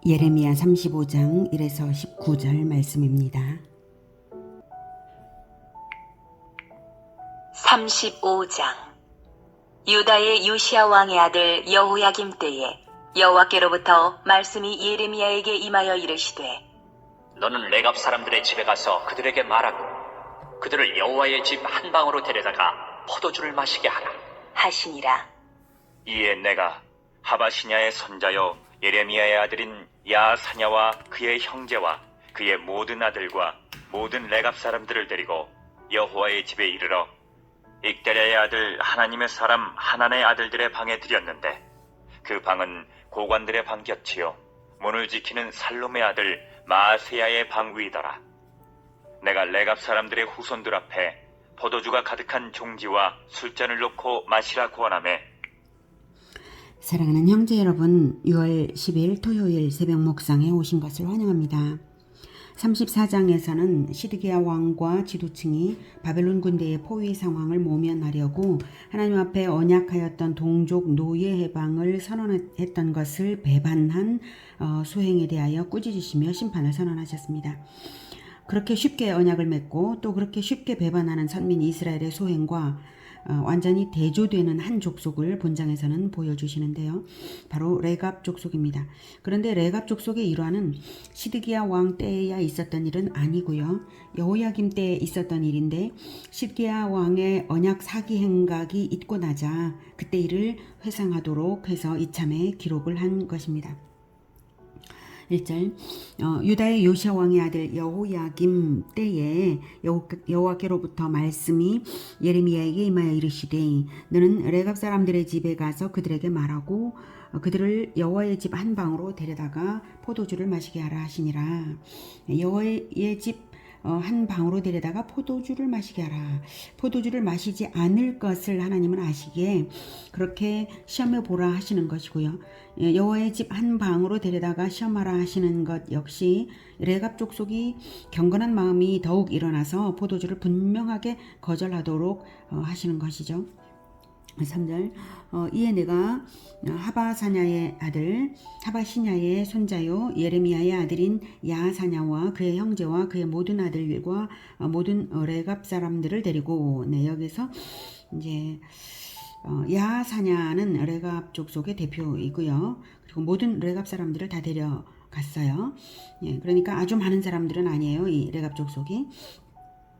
예레미야 35장 1에서 19절 말씀입니다. 35장. 유다의 요시야 왕의 아들 여호야김 때에 여호와께로부터 말씀이 예레미야에게 임하여 이르시되, 너는 레갑 사람들의 집에 가서 그들에게 말하고 그들을 여호와의 집 한 방으로 데려다가 포도주를 마시게 하라 하시니라. 이에 내가 하바시냐의 손자여 예레미야의 아들인 야사냐와 그의 형제와 그의 모든 아들과 모든 레갑 사람들을 데리고 여호와의 집에 이르러 익데랴의 아들 하나님의 사람 하난의 아들들의 방에 들였는데, 그 방은 고관들의 방 곁이요 문을 지키는 살룸의 아들 마아세야의 방 위더라. 내가 레갑 사람들의 후손들 앞에 포도주가 가득한 종지와 술잔을 놓고 마시라 구하나매. 사랑하는 형제 여러분, 6월 10일 토요일 새벽 목상에 오신 것을 환영합니다. 34장에서는 시드기야 왕과 지도층이 바벨론 군대의 포위 상황을 모면하려고 하나님 앞에 언약하였던 동족 노예 해방을 선언했던 것을 배반한 수행에 대하여 꾸짖으시며 심판을 선언하셨습니다. 그렇게 쉽게 언약을 맺고 또 그렇게 쉽게 배반하는 선민 이스라엘의 소행과 완전히 대조되는 한 족속을 본장에서는 보여주시는데요. 바로 레갑 족속입니다. 그런데 레갑 족속의 일화는 시드기야 왕 때에야 있었던 일은 아니고요. 여호야김 때에 있었던 일인데, 시드기야 왕의 언약 사기 행각이 있고 나자 그때 일을 회상하도록 해서 이참에 기록을 한 것입니다. 1절, 유다의 요시야 왕의 아들 여호야김 때에 여호와께로부터 말씀이 예레미야에게 임하여 이르시되, 너는 레갑 사람들의 집에 가서 그들에게 말하고 그들을 여호와의 집 한 방으로 데려다가 포도주를 마시게 하라 하시니라. 여호와의 집 한 방으로 데려다가 포도주를 마시게 하라. 포도주를 마시지 않을 것을 하나님은 아시기에 그렇게 시험해 보라 하시는 것이고요. 여호와의 집 한 방으로 데려다가 시험하라 하시는 것 역시 레갑 족속이 경건한 마음이 더욱 일어나서 포도주를 분명하게 거절하도록 하시는 것이죠. 3절, 이에 내가 하바시냐의 손자요 예레미야의 아들인 야사냐와 그의 형제와 그의 모든 아들과 모든 레갑 사람들을 데리고, 여기서 이제 야사냐는 레갑 족속의 대표이고요. 그리고 모든 레갑 사람들을 다 데려갔어요. 그러니까 아주 많은 사람들은 아니에요. 이 레갑 족속이.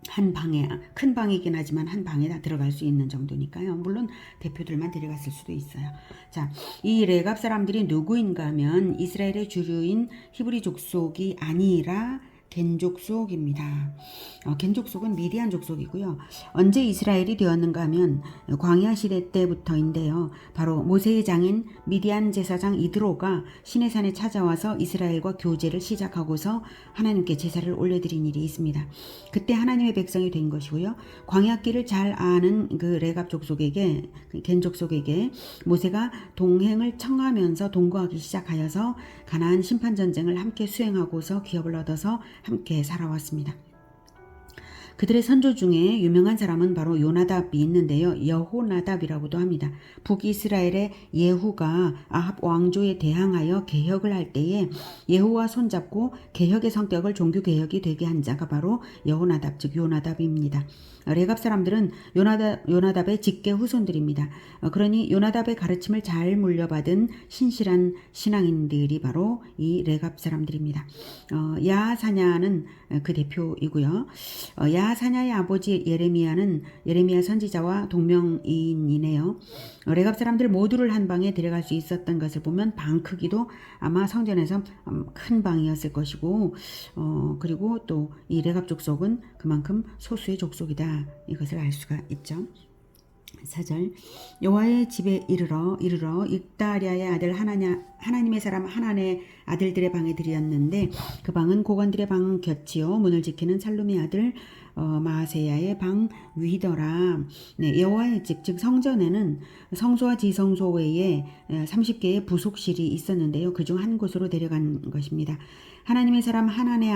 한 방에, 큰 방이긴 하지만 한 방에 다 들어갈 수 있는 정도니까요. 물론 대표들만 데려갔을 수도 있어요. 자, 이 레갑 사람들이 누구인가 하면 이스라엘의 주류인 히브리 족속이 아니라 겐 족속입니다. 겐 족속은 미디안 족속이고요. 언제 이스라엘이 되었는가 하면 광야 시대 때부터인데요. 바로 모세의 장인 미디안 제사장 이드로가 시내산에 찾아와서 이스라엘과 교제를 시작하고서 하나님께 제사를 올려드린 일이 있습니다. 그때 하나님의 백성이 된 것이고요. 광야길을 잘 아는 그 레갑 족속에게, 겐 족속에게 모세가 동행을 청하면서 동거하기 시작하여서 가나안 심판전쟁을 함께 수행하고서 기업을 얻어서 함께 살아왔습니다. 그들의 선조 중에 유명한 사람은 바로 요나답이 있는데요. 여호나답이라고도 합니다. 북이스라엘의 예후가 아합 왕조에 대항하여 개혁을 할 때에 예후와 손잡고 개혁의 성격을 종교개혁이 되게 한 자가 바로 여호나답, 즉 요나답입니다. 레갑 사람들은 요나답의 직계 후손들입니다. 그러니 요나답의 가르침을 잘 물려받은 신실한 신앙인들이 바로 이 레갑 사람들입니다. 야사냐는 그 대표이고요. 야사냐의 아버지 예레미야는 예레미야 선지자와 동명이인이네요. 레갑 사람들 모두를 한 방에 데려갈 수 있었던 것을 보면 방 크기도 아마 성전에서 큰 방이었을 것이고, 그리고 또 이 레갑 족속은 그만큼 소수의 족속이다, 이것을 알 수가 있죠. 4절, 여호와의 집에 이르러 익다랴의 아들 하나님의 사람 하난의 아들들의 방에 들였는데, 그 방은 고관들의 방 곁이요 문을 지키는 살룸의 아들 마아세야의 방 위더라. 여호와의 집, 즉 성전에는 성소와 지성소 외에 30개의 부속실이 있었는데요. 그중 한 곳으로 데려간 것입니다. 하나님의 사람 하난의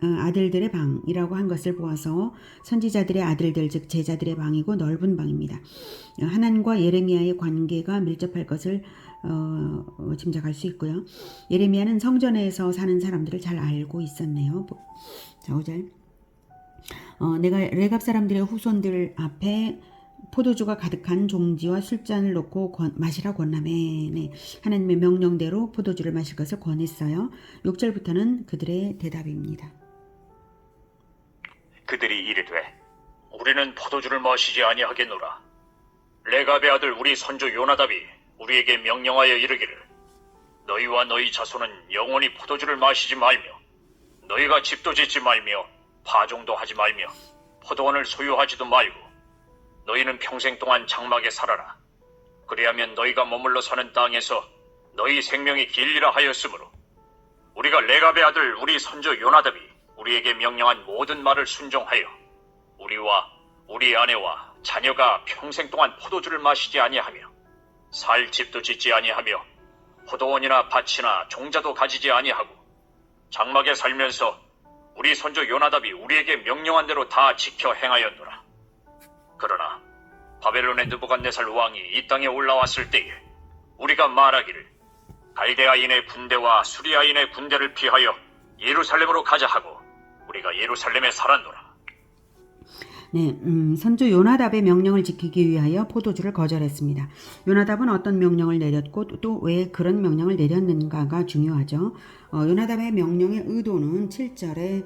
아들들의 방이라고 한 것을 보아서 선지자들의 아들들, 즉 제자들의 방이고 넓은 방입니다. 하난과 예레미야의 관계가 밀접할 것을 짐작할 수 있고요. 예레미야는 성전에서 사는 사람들을 잘 알고 있었네요. 자, 5절. 내가 레갑 사람들의 후손들 앞에 포도주가 가득한 종지와 술잔을 놓고 마시라 권하매. 네, 하나님의 명령대로 포도주를 마실 것을 권했어요. 6절부터는 그들의 대답입니다. 그들이 이르되 우리는 포도주를 마시지 아니하겠노라. 레갑의 아들 우리 선조 요나답이 우리에게 명령하여 이르기를 너희와 너희 자손은 영원히 포도주를 마시지 말며 너희가 집도 짓지 말며 파종도 하지 말며 포도원을 소유하지도 말고 너희는 평생 동안 장막에 살아라. 그리하면 너희가 머물러 사는 땅에서 너희 생명이 길리라 하였으므로 우리가 레갑의 아들 우리 선조 요나답이 우리에게 명령한 모든 말을 순종하여 우리와 우리 아내와 자녀가 평생 동안 포도주를 마시지 아니하며 살 집도 짓지 아니하며 포도원이나 밭이나 종자도 가지지 아니하고 장막에 살면서 우리 선조 요나답이 우리에게 명령한 대로 다 지켜 행하였노라. 그러나 바벨론의 느부갓네살 왕이 이 땅에 올라왔을 때에 우리가 말하기를 갈대아인의 군대와 수리아인의 군대를 피하여 예루살렘으로 가자 하고 우리가 예루살렘에 살았노라. 네, 선조 요나답의 명령을 지키기 위하여 포도주를 거절했습니다. 요나답은 어떤 명령을 내렸고 또 왜 그런 명령을 내렸는가가 중요하죠. 요나답의 명령의 의도는 7절에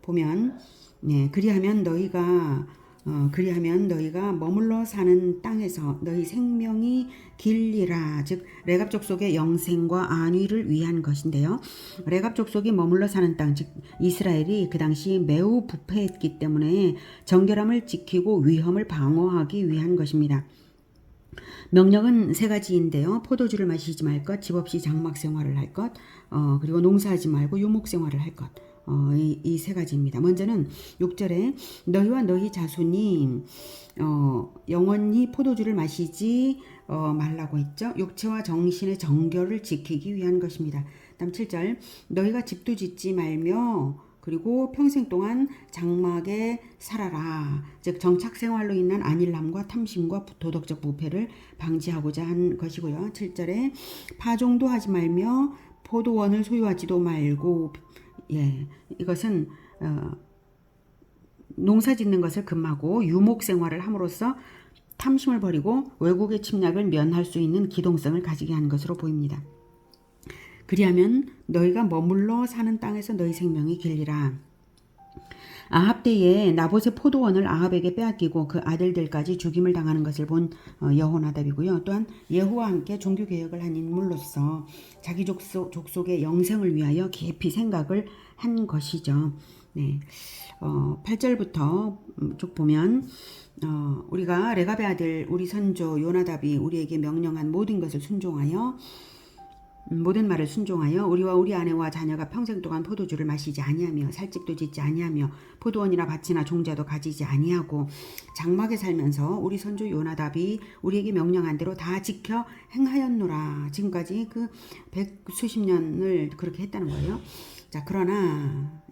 보면 네, 그리하면 너희가 머물러 사는 땅에서 너희 생명이 길리라. 즉 레갑 족속의 영생과 안위를 위한 것인데요. 레갑 족속이 머물러 사는 땅, 즉 이스라엘이 그 당시 매우 부패했기 때문에 정결함을 지키고 위험을 방어하기 위한 것입니다. 명령은 세 가지인데요. 포도주를 마시지 말 것, 집 없이 장막 생활을 할 것, 그리고 농사하지 말고 유목 생활을 할 것. 이 세 가지입니다. 먼저는 6절에 너희와 너희 자손이 영원히 포도주를 마시지 말라고 했죠. 육체와 정신의 정결을 지키기 위한 것입니다. 다음 7절 너희가 집도 짓지 말며 그리고 평생 동안 장막에 살아라. 즉 정착 생활로 인한 안일함과 탐심과 도덕적 부패를 방지하고자 한 것이고요. 7절에 파종도 하지 말며 포도원을 소유하지도 말고 예, 이것은 농사 짓는 것을 금하고 유목 생활을 함으로써 탐심을 버리고 외국의 침략을 면할 수 있는 기동성을 가지게 하는 것으로 보입니다. 그리하면 너희가 머물러 사는 땅에서 너희 생명이 길리라. 아합 때에 나봇의 포도원을 아합에게 빼앗기고 그 아들들까지 죽임을 당하는 것을 본 여호나답이고요. 또한 예후와 함께 종교개혁을 한 인물로서 자기 족속의 영생을 위하여 깊이 생각을 한 것이죠. 네, 8절부터 쭉 보면 우리가 레갑의 아들 우리 선조 요나답이 우리에게 명령한 모든 것을 순종하여 모든 말을 순종하여 우리와 우리 아내와 자녀가 평생 동안 포도주를 마시지 아니하며 살집도 짓지 아니하며 포도원이나 밭이나 종자도 가지지 아니하고 장막에 살면서 우리 선조 요나답이 우리에게 명령한 대로 다 지켜 행하였노라. 지금까지 그 100수십 년을 그렇게 했다는 거예요. 자, 그러나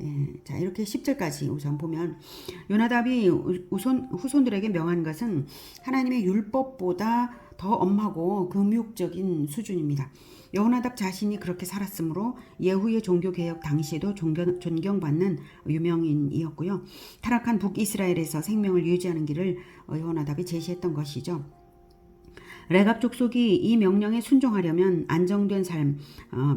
자 이렇게 10절까지 우선 보면 요나답이 우선 후손들에게 명한 것은 하나님의 율법보다 더 엄하고 금욕적인 수준입니다. 여호나답 자신이 그렇게 살았으므로 예후의 종교개혁 당시에도 존경받는 유명인이었고요. 타락한 북이스라엘에서 생명을 유지하는 길을 여호나답이 제시했던 것이죠. 레갑 족속이 이 명령에 순종하려면 안정된 삶,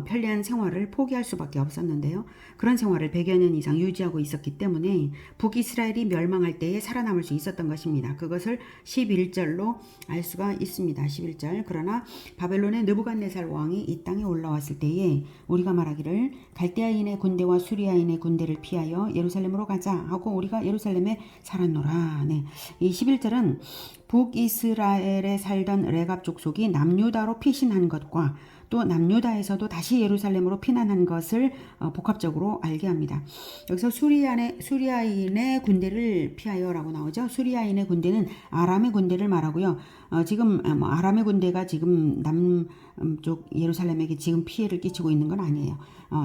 편리한 생활을 포기할 수밖에 없었는데요. 그런 생활을 100여 년 이상 유지하고 있었기 때문에 북이스라엘이 멸망할 때에 살아남을 수 있었던 것입니다. 그것을 11절로 알 수가 있습니다. 11절 그러나 바벨론의 느부갓네살 왕이 이 땅에 올라왔을 때에 우리가 말하기를 갈대아인의 군대와 수리아인의 군대를 피하여 예루살렘으로 가자 하고 우리가 예루살렘에 살았노라. 네. 이 11절은 북이스라엘에 살던 레갑 족속이 남유다로 피신한 것과 또 남유다에서도 다시 예루살렘으로 피난한 것을 복합적으로 알게 합니다. 여기서 수리아인의 군대를 피하여라고 나오죠. 수리아인의 군대는 아람의 군대를 말하고요. 지금 뭐 아람의 군대가 지금 남쪽 예루살렘에게 지금 피해를 끼치고 있는 건 아니에요.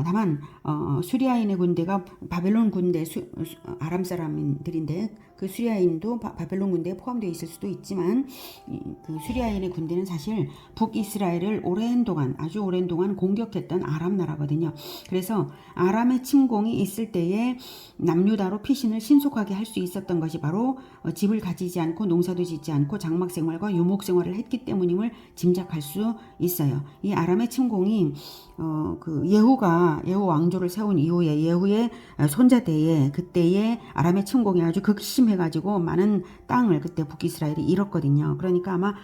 다만 수리아인의 군대가 바벨론 군대 아람 사람들인데 그 수리아인도 바벨론 군대에 포함되어 있을 수도 있지만 그 수리아인의 군대는 사실 북이스라엘을 아주 오랜 동안 공격했던 아람 나라거든요. 그래서 아람의 침공이 있을 때에 남유다로 피신을 신속하게 할 수 있었던 것이 바로 집을 가지지 않고 농사도 짓지 않고 장막 생활과 유목 생활을 했기 때문임을 짐작할 수 있어요. 이 아람의 침공이 그 예후 왕조를 세운 이후에 예후의 손자 때에 그때의 아람의 침공이 아주 극심해가지고 많은 땅을 그때 북이스라엘이 잃었거든요. 그러니까 아마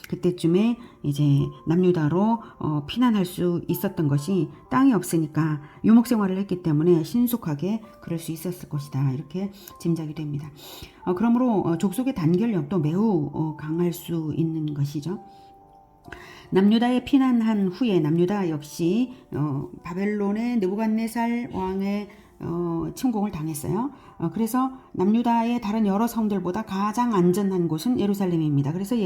그때쯤에 이제 남유다로 피난할 수 있었던 것이 땅이 없으니까 유목 생활을 했기 때문에 신속하게 그럴 수 있었을 것이다. 이렇게 짐작이 됩니다. 그러므로 족속의 단결력도 매우 강할 수 있는 것이죠. 남유다에 피난한 후에 남유다 역시 바벨론의 느부갓네살 왕의 침공을 당했어요. 그래서 남유다의 다른 여러 성들보다 가장 안전한 곳은 예루살렘입니다. 그래서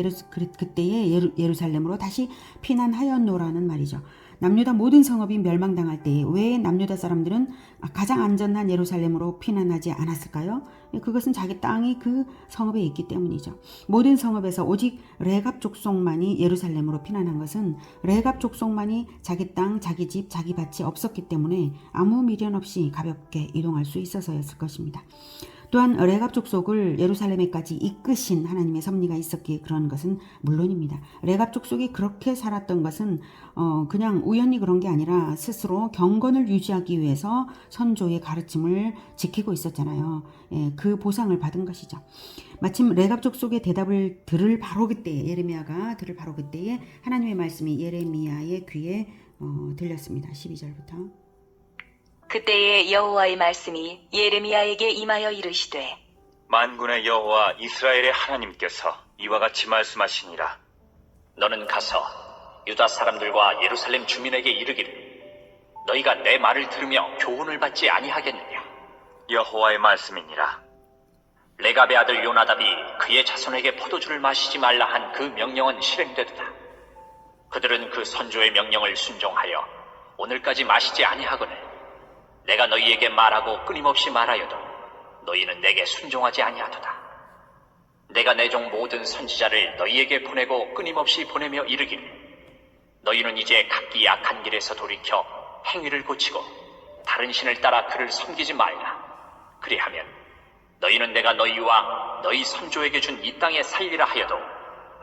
그때의 예루살렘으로 다시 피난하였노라는 말이죠. 남유다 모든 성읍이 멸망당할 때에 왜 남유다 사람들은 가장 안전한 예루살렘으로 피난하지 않았을까요? 그것은 자기 땅이 그 성읍에 있기 때문이죠. 모든 성읍에서 오직 레갑 족속만이 예루살렘으로 피난한 것은 레갑 족속만이 자기 땅, 자기 집, 자기 밭이 없었기 때문에 아무 미련 없이 가볍게 이동할 수 있어서였을 것입니다. 또한 레갑 족속을 예루살렘에까지 이끄신 하나님의 섭리가 있었기에 그런 것은 물론입니다. 레갑 족속이 그렇게 살았던 것은 그냥 우연히 그런 게 아니라 스스로 경건을 유지하기 위해서 선조의 가르침을 지키고 있었잖아요. 그 보상을 받은 것이죠. 마침 레갑 족속의 대답을 들을 바로 그때에 예레미야가 들을 바로 그때에 하나님의 말씀이 예레미야의 귀에 들렸습니다. 12절부터. 그때에 여호와의 말씀이 예레미야에게 임하여 이르시되 만군의 여호와 이스라엘의 하나님께서 이와 같이 말씀하시니라. 너는 가서 유다 사람들과 예루살렘 주민에게 이르기를 너희가 내 말을 들으며 교훈을 받지 아니하겠느냐. 여호와의 말씀이니라. 레갑의 아들 요나답이 그의 자손에게 포도주를 마시지 말라 한 그 명령은 실행되도다. 그들은 그 선조의 명령을 순종하여 오늘까지 마시지 아니하거늘 내가 너희에게 말하고 끊임없이 말하여도 너희는 내게 순종하지 아니하도다. 내가 내 종 모든 선지자를 너희에게 보내고 끊임없이 보내며 이르기를 너희는 이제 각기 악한 길에서 돌이켜 행위를 고치고 다른 신을 따라 그를 섬기지 말라. 그리하면 너희는 내가 너희와 너희 선조에게 준 이 땅에 살리라 하여도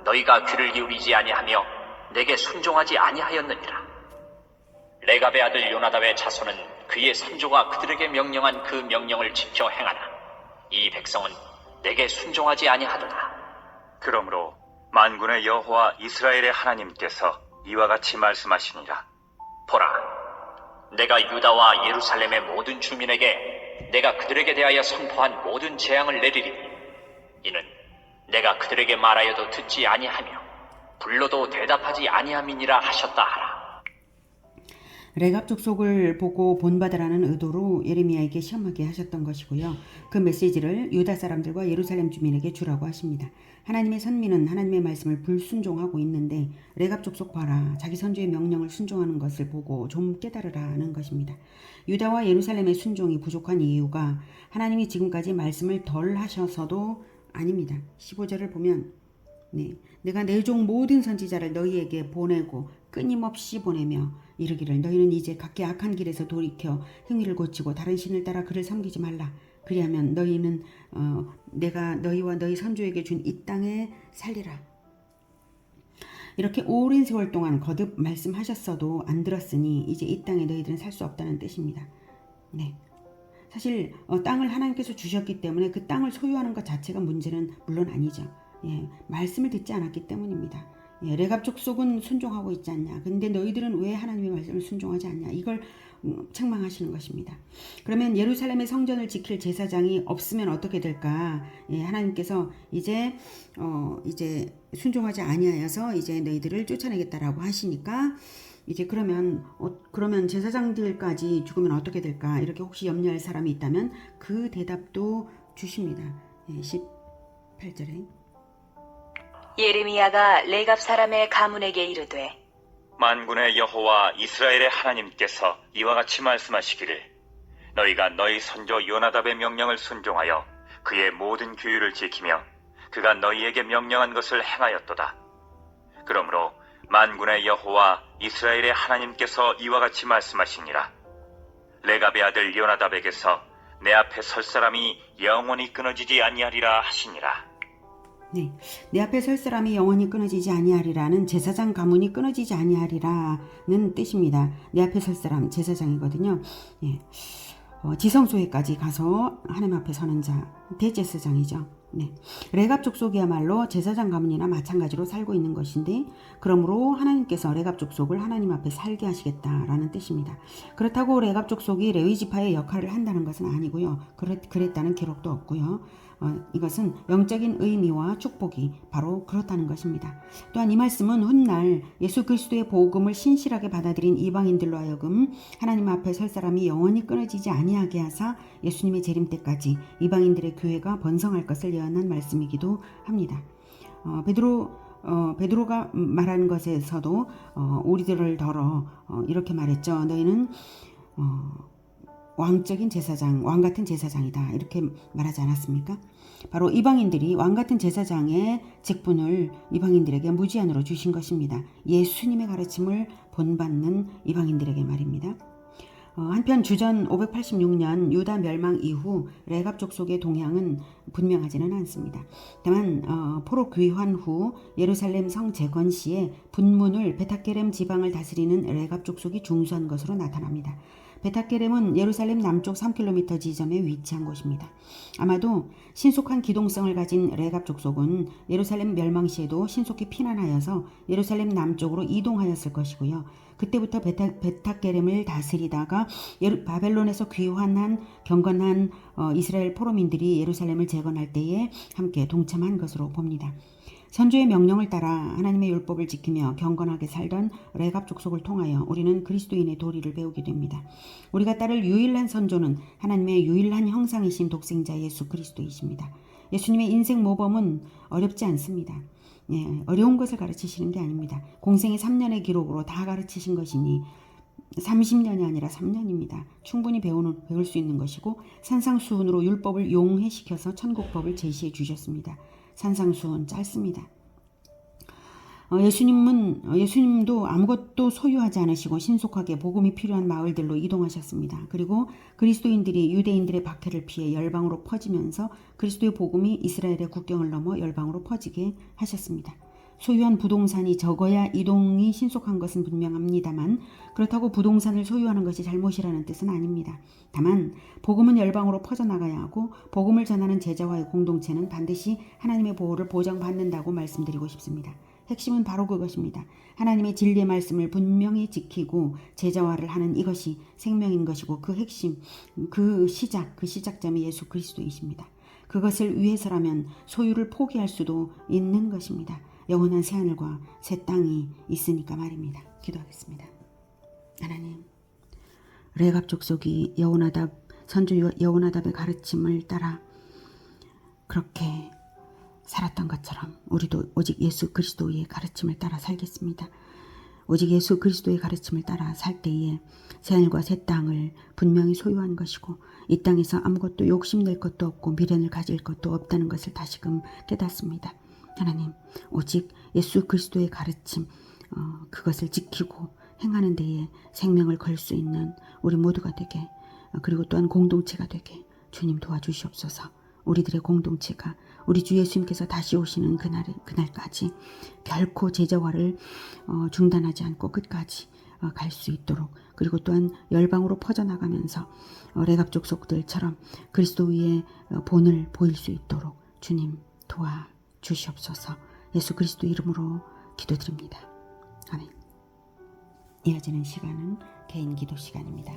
너희가 귀를 기울이지 아니하며 내게 순종하지 아니하였느니라. 레갑의 아들 요나답의 자손은 그의 선조가 그들에게 명령한 그 명령을 지켜 행하나 이 백성은 내게 순종하지 아니하도다. 그러므로 만군의 여호와 이스라엘의 하나님께서 이와 같이 말씀하시니라. 보라, 내가 유다와 예루살렘의 모든 주민에게 내가 그들에게 대하여 선포한 모든 재앙을 내리리니 이는 내가 그들에게 말하여도 듣지 아니하며 불러도 대답하지 아니함이니라 하셨다 하라. 레갑 족속을 보고 본받으라는 의도로 예레미야에게 시험하게 하셨던 것이고요. 그 메시지를 유다 사람들과 예루살렘 주민에게 주라고 하십니다. 하나님의 선민은 하나님의 말씀을 불순종하고 있는데 레갑 족속 봐라. 자기 선주의 명령을 순종하는 것을 보고 좀 깨달으라는 것입니다. 유다와 예루살렘의 순종이 부족한 이유가 하나님이 지금까지 말씀을 덜 하셔서도 아닙니다. 15절을 보면 내가 내 종 모든 선지자를 너희에게 보내고 끊임없이 보내며 이르기를 너희는 이제 각기 악한 길에서 돌이켜 행위를 고치고 다른 신을 따라 그를 섬기지 말라. 그리하면 너희는 내가 너희와 너희 선조에게 준 이 땅에 살리라. 이렇게 오랜 세월 동안 거듭 말씀하셨어도 안 들었으니 이제 이 땅에 너희들은 살 수 없다는 뜻입니다. 사실 땅을 하나님께서 주셨기 때문에 그 땅을 소유하는 것 자체가 문제는 물론 아니죠. 말씀을 듣지 않았기 때문입니다. 레갑 족속은 순종하고 있지 않냐. 근데 너희들은 왜 하나님의 말씀을 순종하지 않냐. 이걸 책망하시는 것입니다. 그러면 예루살렘의 성전을 지킬 제사장이 없으면 어떻게 될까? 하나님께서 이제 순종하지 아니하여서 이제 너희들을 쫓아내겠다라고 하시니까 이제 그러면 제사장들까지 죽으면 어떻게 될까? 이렇게 혹시 염려할 사람이 있다면 그 대답도 주십니다. 18절에 예레미야가 레갑 사람의 가문에게 이르되 만군의 여호와 이스라엘의 하나님께서 이와 같이 말씀하시기를 너희가 너희 선조 요나답의 명령을 순종하여 그의 모든 규율을 지키며 그가 너희에게 명령한 것을 행하였도다. 그러므로 만군의 여호와 이스라엘의 하나님께서 이와 같이 말씀하시니라. 레갑의 아들 요나답에게서 내 앞에 설 사람이 영원히 끊어지지 아니하리라 하시니라. 네, 내 앞에 설 사람이 영원히 끊어지지 아니하리라는 제사장 가문이 끊어지지 아니하리라는 뜻입니다. 내 앞에 설 사람 제사장이거든요. 예. 지성소에까지 가서 하나님 앞에 서는 자, 대제사장이죠. 네. 레갑 족속이야말로 제사장 가문이나 마찬가지로 살고 있는 것인데, 그러므로 하나님께서 레갑 족속을 하나님 앞에 살게 하시겠다라는 뜻입니다. 그렇다고 레갑 족속이 레위 지파의 역할을 한다는 것은 아니고요. 그랬다는 기록도 없고요. 이것은 영적인 의미와 축복이 바로 그렇다는 것입니다. 또한 이 말씀은 훗날 예수 그리스도의 복음을 신실하게 받아들인 이방인들로 하여금 하나님 앞에 설 사람이 영원히 끊어지지 아니하게 하사 예수님의 재림 때까지 이방인들의 교회가 번성할 것을 예언한 말씀이기도 합니다. 베드로가 말하는 것에서도 우리들을 덜어 이렇게 말했죠. 너희는 왕적인 제사장, 왕 같은 제사장이다. 이렇게 말하지 않았습니까? 바로 이방인들이 왕 같은 제사장의 직분을 이방인들에게 무제한으로 주신 것입니다. 예수님의 가르침을 본받는 이방인들에게 말입니다. 한편 주전 586년 유다 멸망 이후 레갑 족속의 동향은 분명하지는 않습니다. 다만 포로 귀환 후 예루살렘 성 재건 시에 분문을 베타게렘 지방을 다스리는 레갑 족속이 중수한 것으로 나타납니다. 베타게렘은 예루살렘 남쪽 3km 지점에 위치한 곳입니다. 아마도 신속한 기동성을 가진 레갑 족속은 예루살렘 멸망 시에도 신속히 피난하여서 예루살렘 남쪽으로 이동하였을 것이고요. 그때부터 베타게렘을 다스리다가 바벨론에서 귀환한 경건한 이스라엘 포로민들이 예루살렘을 재건할 때에 함께 동참한 것으로 봅니다. 선조의 명령을 따라 하나님의 율법을 지키며 경건하게 살던 레갑 족속을 통하여 우리는 그리스도인의 도리를 배우게 됩니다. 우리가 따를 유일한 선조는 하나님의 유일한 형상이신 독생자 예수 그리스도이십니다. 예수님의 인생 모범은 어렵지 않습니다. 어려운 것을 가르치시는 게 아닙니다. 공생의 3년의 기록으로 다 가르치신 것이니 30년이 아니라 3년입니다. 충분히 배울 수 있는 것이고 산상수훈으로 율법을 용해시켜서 천국법을 제시해 주셨습니다. 산상수훈 짧습니다. 예수님도 아무것도 소유하지 않으시고 신속하게 복음이 필요한 마을들로 이동하셨습니다. 그리고 그리스도인들이 유대인들의 박해를 피해 열방으로 퍼지면서 그리스도의 복음이 이스라엘의 국경을 넘어 열방으로 퍼지게 하셨습니다. 소유한 부동산이 적어야 이동이 신속한 것은 분명합니다만 그렇다고 부동산을 소유하는 것이 잘못이라는 뜻은 아닙니다. 다만 복음은 열방으로 퍼져나가야 하고 복음을 전하는 제자와의 공동체는 반드시 하나님의 보호를 보장받는다고 말씀드리고 싶습니다. 핵심은 바로 그것입니다. 하나님의 진리의 말씀을 분명히 지키고 제자화를 하는 이것이 생명인 것이고 그 핵심, 그 시작점이 예수 그리스도이십니다. 그것을 위해서라면 소유를 포기할 수도 있는 것입니다. 영원한 새하늘과 새 땅이 있으니까 말입니다. 기도하겠습니다. 하나님, 레갑 족속이 선조 여호나답의 가르침을 따라 그렇게 살았던 것처럼 우리도 오직 예수 그리스도의 가르침을 따라 살겠습니다. 오직 예수 그리스도의 가르침을 따라 살 때에 새하늘과 새 땅을 분명히 소유한 것이고 이 땅에서 아무것도 욕심낼 것도 없고 미련을 가질 것도 없다는 것을 다시금 깨닫습니다. 하나님, 오직 예수 그리스도의 가르침 그것을 지키고 행하는 데에 생명을 걸 수 있는 우리 모두가 되게 그리고 또한 공동체가 되게 주님 도와주시옵소서. 우리들의 공동체가 우리 주 예수님께서 다시 오시는 그날까지 결코 제자화를 중단하지 않고 끝까지 갈 수 있도록 그리고 또한 열방으로 퍼져나가면서 레갑 족속들처럼 그리스도 위에 본을 보일 수 있도록 주님 도와주시옵소서. 예수 그리스도 이름으로 기도드립니다. 아멘. 이어지는 시간은 개인 기도 시간입니다.